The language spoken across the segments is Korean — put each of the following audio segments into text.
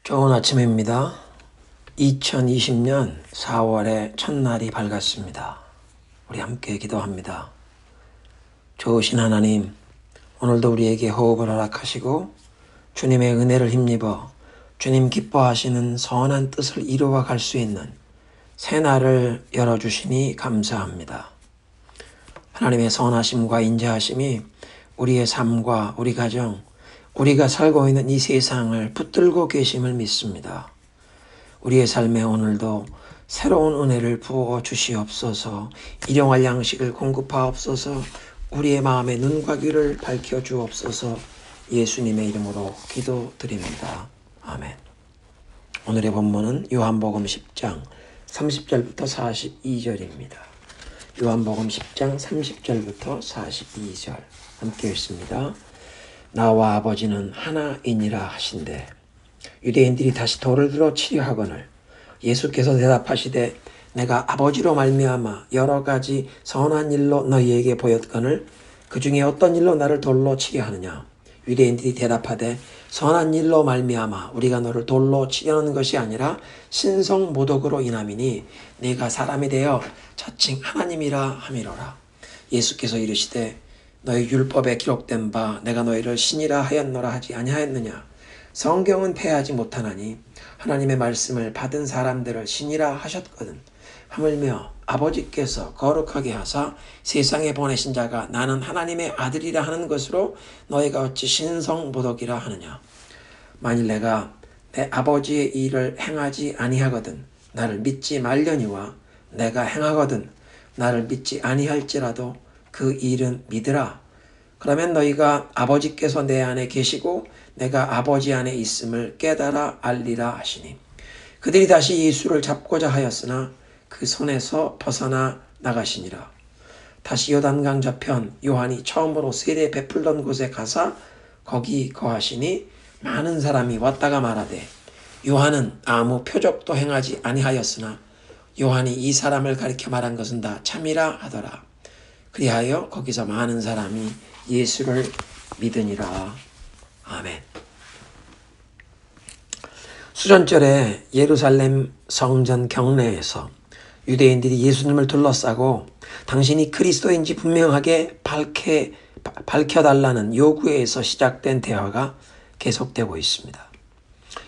좋은 아침입니다. 2020년 4월의 첫날이 밝았습니다. 우리 함께 기도합니다. 좋으신 하나님, 오늘도 우리에게 호흡을 허락하시고 주님의 은혜를 힘입어 주님 기뻐하시는 선한 뜻을 이루어 갈 수 있는 새날을 열어주시니 감사합니다. 하나님의 선하심과 인자하심이 우리의 삶과 우리 가정, 우리가 살고 있는 이 세상을 붙들고 계심을 믿습니다. 우리의 삶에 오늘도 새로운 은혜를 부어 주시옵소서. 일용할 양식을 공급하옵소서. 우리의 마음의 눈과 귀를 밝혀 주옵소서. 예수님의 이름으로 기도드립니다. 아멘. 오늘의 본문은 요한복음 10장 30절부터 42절입니다. 요한복음 10장 30절부터 42절 함께 읽습니다. 나와 아버지는 하나이니라 하신대 유대인들이 다시 돌을 들어 치려 하거늘 예수께서 대답하시되 내가 아버지로 말미암아 여러 가지 선한 일로 너희에게 보였거늘 그 중에 어떤 일로 나를 돌로 치려 하느냐. 유대인들이 대답하되 선한 일로 말미암아 우리가 너를 돌로 치려는 것이 아니라 신성모독으로 인함이니 네가 사람이 되어 자칭 하나님이라 함이로라. 예수께서 이르시되 너희 율법에 기록된 바 내가 너희를 신이라 하였노라 하지 아니하였느냐. 성경은 패하지 못하나니 하나님의 말씀을 받은 사람들을 신이라 하셨거든. 하물며 아버지께서 거룩하게 하사 세상에 보내신 자가 나는 하나님의 아들이라 하는 것으로 너희가 어찌 신성모독이라 하느냐. 만일 내가 내 아버지의 일을 행하지 아니하거든 나를 믿지 말려니와 내가 행하거든 나를 믿지 아니할지라도 그 일은 믿으라. 그러면 너희가 아버지께서 내 안에 계시고 내가 아버지 안에 있음을 깨달아 알리라 하시니. 그들이 다시 예수를 잡고자 하였으나 그 손에서 벗어나 나가시니라. 다시 요단강 저편 요한이 처음으로 세례 베풀던 곳에 가사 거기 거하시니 많은 사람이 왔다가 말하되 요한은 아무 표적도 행하지 아니하였으나 요한이 이 사람을 가리켜 말한 것은 다 참이라 하더라. 그리하여 거기서 많은 사람이 예수를 믿으니라. 아멘. 수전절에 예루살렘 성전 경내에서 유대인들이 예수님을 둘러싸고 당신이 그리스도인지 분명하게 밝혀달라는 요구에서 시작된 대화가 계속되고 있습니다.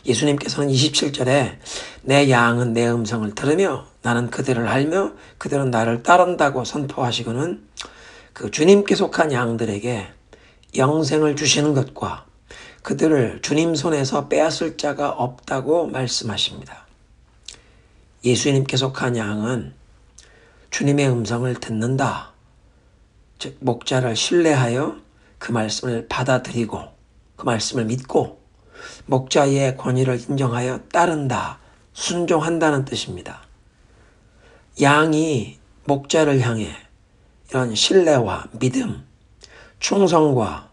예수님께서는 27절에 내 양은 내 음성을 들으며 나는 그들을 알며 그들은 나를 따른다고 선포하시고는 그 주님께 속한 양들에게 영생을 주시는 것과 그들을 주님 손에서 빼앗을 자가 없다고 말씀하십니다. 예수님께 속한 양은 주님의 음성을 듣는다. 즉 목자를 신뢰하여 그 말씀을 받아들이고 그 말씀을 믿고 목자의 권위를 인정하여 따른다. 순종한다는 뜻입니다. 양이 목자를 향해 이런 신뢰와 믿음, 충성과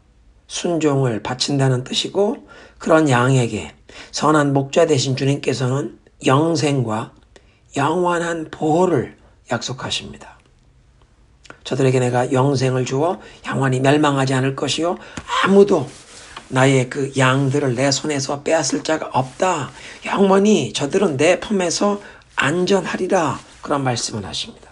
순종을 바친다는 뜻이고 그런 양에게 선한 목자 되신 주님께서는 영생과 영원한 보호를 약속하십니다. 저들에게 내가 영생을 주어 영원히 멸망하지 않을 것이요 아무도 나의 그 양들을 내 손에서 빼앗을 자가 없다. 영원히 저들은 내 품에서 안전하리라. 그런 말씀을 하십니다.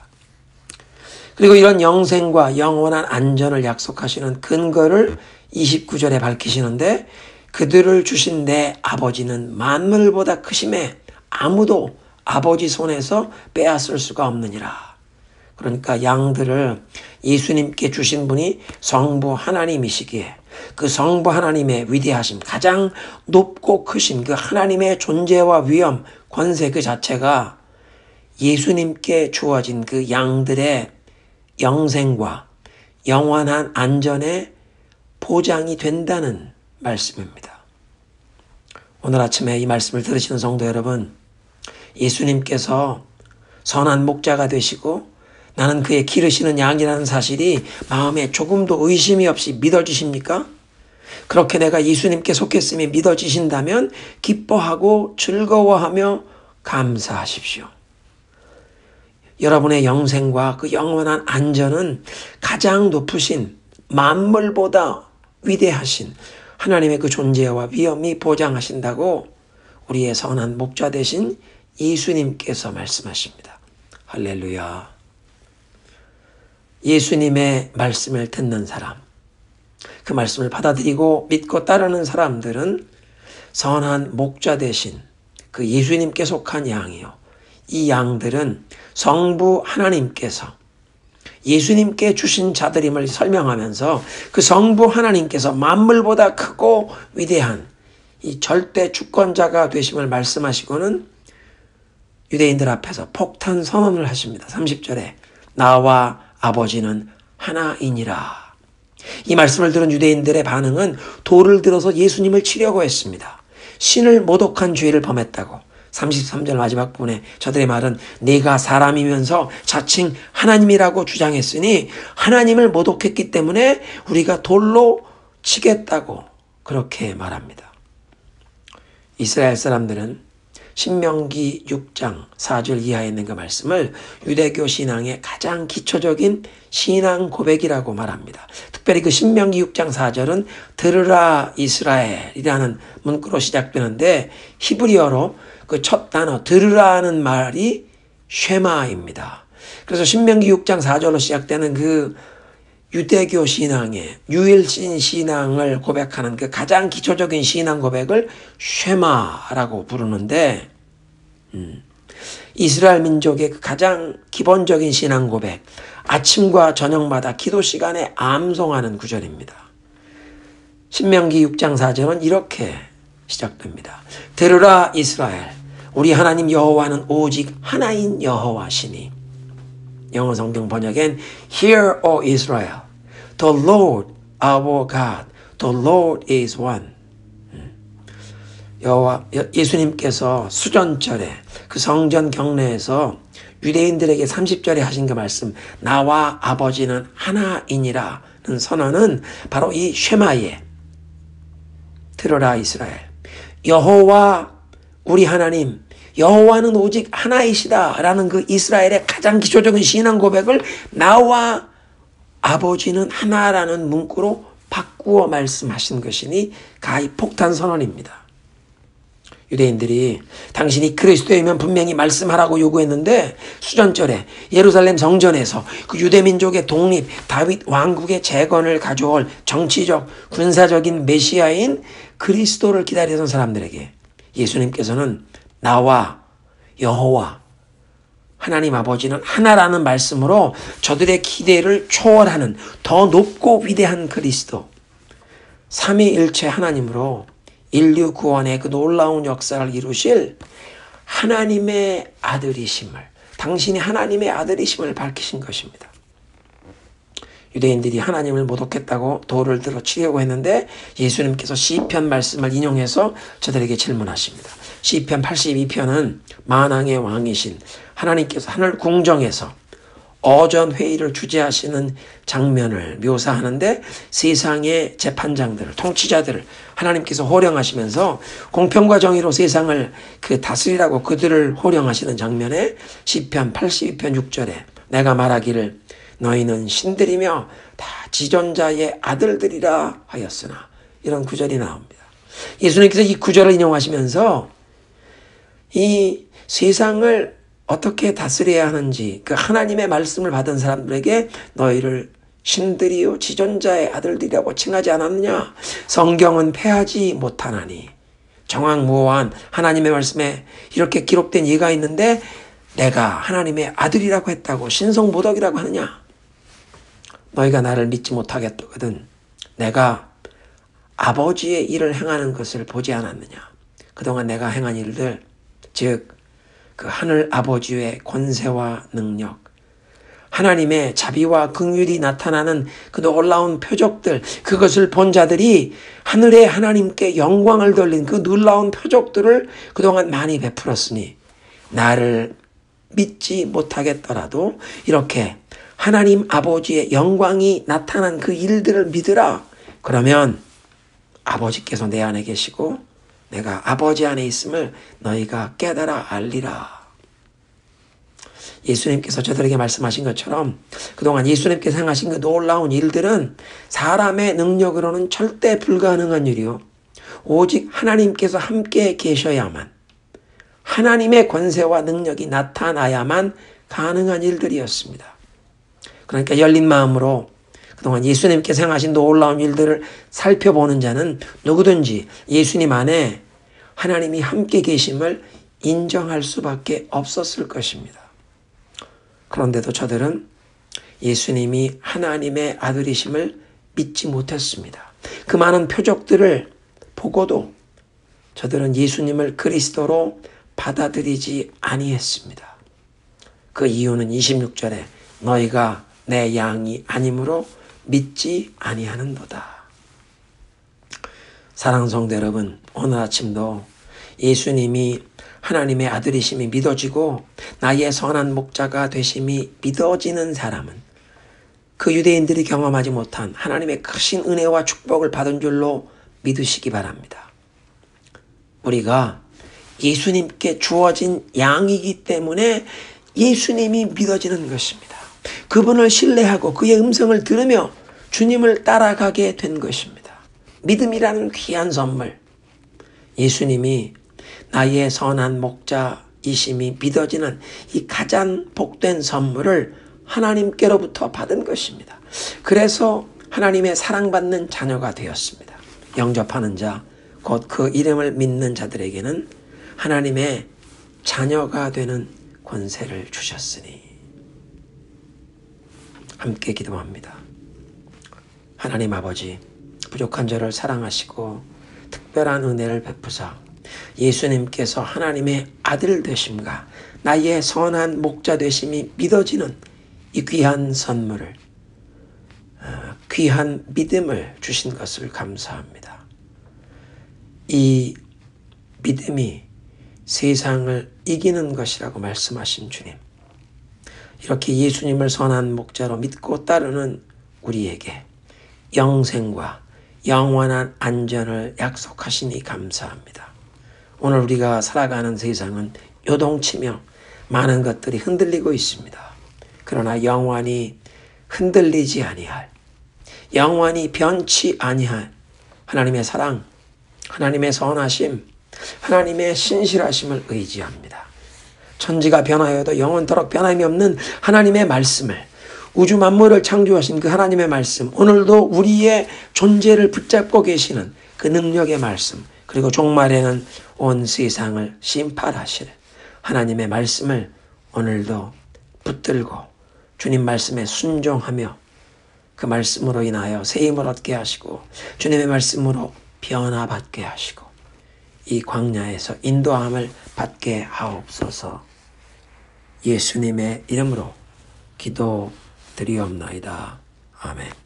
그리고 이런 영생과 영원한 안전을 약속하시는 근거를 29절에 밝히시는데 그들을 주신 내 아버지는 만물보다 크심에 아무도 아버지 손에서 빼앗을 수가 없느니라. 그러니까 양들을 예수님께 주신 분이 성부 하나님이시기에 그 성부 하나님의 위대하심, 가장 높고 크신 그 하나님의 존재와 위엄, 권세 그 자체가 예수님께 주어진 그 양들의 영생과 영원한 안전의 보장이 된다는 말씀입니다. 오늘 아침에 이 말씀을 들으시는 성도 여러분, 예수님께서 선한 목자가 되시고 나는 그의 기르시는 양이라는 사실이 마음에 조금도 의심이 없이 믿어지십니까? 그렇게 내가 예수님께 속했음이 믿어지신다면 기뻐하고 즐거워하며 감사하십시오. 여러분의 영생과 그 영원한 안전은 가장 높으신 만물보다 위대하신 하나님의 그 존재와 위엄이 보장하신다고 우리의 선한 목자 되신 예수님께서 말씀하십니다. 할렐루야. 예수님의 말씀을 듣는 사람, 그 말씀을 받아들이고 믿고 따르는 사람들은 선한 목자 되신 그 예수님께 속한 양이요. 이 양들은 성부 하나님께서 예수님께 주신 자들임을 설명하면서 그 성부 하나님께서 만물보다 크고 위대한 이 절대 주권자가 되심을 말씀하시고는 유대인들 앞에서 폭탄 선언을 하십니다. 30절에 나와 아버지는 하나이니라. 이 말씀을 들은 유대인들의 반응은 돌을 들어서 예수님을 치려고 했습니다. 신을 모독한 죄를 범했다고. 33절 마지막 부분에 저들의 말은 네가 사람이면서 자칭 하나님이라고 주장했으니 하나님을 모독했기 때문에 우리가 돌로 치겠다고 그렇게 말합니다. 이스라엘 사람들은 신명기 6장 4절 이하에 있는 그 말씀을 유대교 신앙의 가장 기초적인 신앙 고백이라고 말합니다. 특별히 그 신명기 6장 4절은 들으라 이스라엘이라는 문구로 시작되는데 히브리어로 그 첫 단어 들으라는 말이 쉐마입니다. 그래서 신명기 6장 4절로 시작되는 그 유대교 신앙의 유일신 신앙을 고백하는 그 가장 기초적인 신앙 고백을 쉐마라고 부르는데 이스라엘 민족의 그 가장 기본적인 신앙 고백, 아침과 저녁마다 기도 시간에 암송하는 구절입니다. 신명기 6장 4절은 이렇게 시작됩니다. 들으라 이스라엘, 우리 하나님 여호와는 오직 하나인 여호와시니. 영어 성경 번역엔 Hear, O Israel, the Lord our God, the Lord is one. 예수님께서 수전절에 그 성전 경내에서 유대인들에게 30절에 하신 그 말씀, 나와 아버지는 하나이니라는 선언은 바로 이 쉐마에 들어라 이스라엘, 여호와 우리 하나님 여호와는 오직 하나이시다라는 그 이스라엘의 가장 기초적인 신앙 고백을 나와 아버지는 하나라는 문구로 바꾸어 말씀하신 것이니 가히 폭탄 선언입니다. 유대인들이 당신이 그리스도이면 분명히 말씀하라고 요구했는데 수전절에 예루살렘 성전에서 그 유대민족의 독립, 다윗 왕국의 재건을 가져올 정치적, 군사적인 메시아인 그리스도를 기다리던 사람들에게 예수님께서는 나와 여호와 하나님 아버지는 하나라는 말씀으로 저들의 기대를 초월하는 더 높고 위대한 그리스도, 삼위일체 하나님으로 인류 구원의 그 놀라운 역사를 이루실 하나님의 아들이심을, 당신이 하나님의 아들이심을 밝히신 것입니다. 유대인들이 하나님을 모독했다고 돌을 들어 치려고 했는데 예수님께서 시편 말씀을 인용해서 저들에게 질문하십니다. 시편 82편은 만왕의 왕이신 하나님께서 하늘 궁정에서 어전 회의를 주재하시는 장면을 묘사하는데 세상의 재판장들을, 통치자들을 하나님께서 호령하시면서 공평과 정의로 세상을 다스리라고 그들을 호령하시는 장면에 시편 82편 6절에 내가 말하기를 너희는 신들이며 다 지존자의 아들들이라 하였으나, 이런 구절이 나옵니다. 예수님께서 이 구절을 인용하시면서 이 세상을 어떻게 다스려야 하는지 그 하나님의 말씀을 받은 사람들에게 너희를 신들이요 지존자의 아들들이라고 칭하지 않았느냐? 성경은 패하지 못하나니. 정확무오한 하나님의 말씀에 이렇게 기록된 예가 있는데 내가 하나님의 아들이라고 했다고 신성모독이라고 하느냐? 너희가 나를 믿지 못하겠거든 내가 아버지의 일을 행하는 것을 보지 않았느냐? 그동안 내가 행한 일들, 즉 그 하늘 아버지의 권세와 능력, 하나님의 자비와 긍휼이 나타나는 그 놀라운 표적들, 그것을 본 자들이 하늘의 하나님께 영광을 돌린 그 놀라운 표적들을 그동안 많이 베풀었으니 나를 믿지 못하겠더라도 이렇게 하나님 아버지의 영광이 나타난 그 일들을 믿으라. 그러면 아버지께서 내 안에 계시고 내가 아버지 안에 있음을 너희가 깨달아 알리라. 예수님께서 저들에게 말씀하신 것처럼 그동안 예수님께서 행하신 그 놀라운 일들은 사람의 능력으로는 절대 불가능한 일이요, 오직 하나님께서 함께 계셔야만, 하나님의 권세와 능력이 나타나야만 가능한 일들이었습니다. 그러니까 열린 마음으로 그동안 예수님께서 행하신 놀라운 일들을 살펴보는 자는 누구든지 예수님 안에 하나님이 함께 계심을 인정할 수밖에 없었을 것입니다. 그런데도 저들은 예수님이 하나님의 아들이심을 믿지 못했습니다. 그 많은 표적들을 보고도 저들은 예수님을 그리스도로 받아들이지 아니했습니다. 그 이유는 26절에 너희가 내 양이 아니므로 믿지 아니하는도다. 사랑하는 성도 여러분, 오늘 아침도 예수님이 하나님의 아들이심이 믿어지고 나의 선한 목자가 되심이 믿어지는 사람은 그 유대인들이 경험하지 못한 하나님의 크신 은혜와 축복을 받은 줄로 믿으시기 바랍니다. 우리가 예수님께 주어진 양이기 때문에 예수님이 믿어지는 것입니다. 그분을 신뢰하고 그의 음성을 들으며 주님을 따라가게 된 것입니다. 믿음이라는 귀한 선물, 예수님이 나의 선한 목자이심이 믿어지는 이 가장 복된 선물을 하나님께로부터 받은 것입니다. 그래서 하나님의 사랑받는 자녀가 되었습니다. 영접하는 자, 곧 그 이름을 믿는 자들에게는 하나님의 자녀가 되는 권세를 주셨으니. 함께 기도합니다. 하나님 아버지, 부족한 저를 사랑하시고 특별한 은혜를 베푸사 예수님께서 하나님의 아들 되심과 나의 선한 목자 되심이 믿어지는 이 귀한 선물을, 귀한 믿음을 주신 것을 감사합니다. 이 믿음이 세상을 이기는 것이라고 말씀하신 주님, 이렇게 예수님을 선한 목자로 믿고 따르는 우리에게 영생과 영원한 안전을 약속하시니 감사합니다. 오늘 우리가 살아가는 세상은 요동치며 많은 것들이 흔들리고 있습니다. 그러나 영원히 흔들리지 아니할, 영원히 변치 아니할 하나님의 사랑, 하나님의 선하심, 하나님의 신실하심을 의지합니다. 천지가 변하여도 영원토록 변함이 없는 하나님의 말씀을, 우주 만물을 창조하신 그 하나님의 말씀, 오늘도 우리의 존재를 붙잡고 계시는 그 능력의 말씀, 그리고 종말에는 온 세상을 심판하실 하나님의 말씀을 오늘도 붙들고 주님 말씀에 순종하며 그 말씀으로 인하여 새 힘을 얻게 하시고 주님의 말씀으로 변화받게 하시고 이 광야에서 인도함을 받게 하옵소서. 예수님의 이름으로 기도드리옵나이다. 아멘.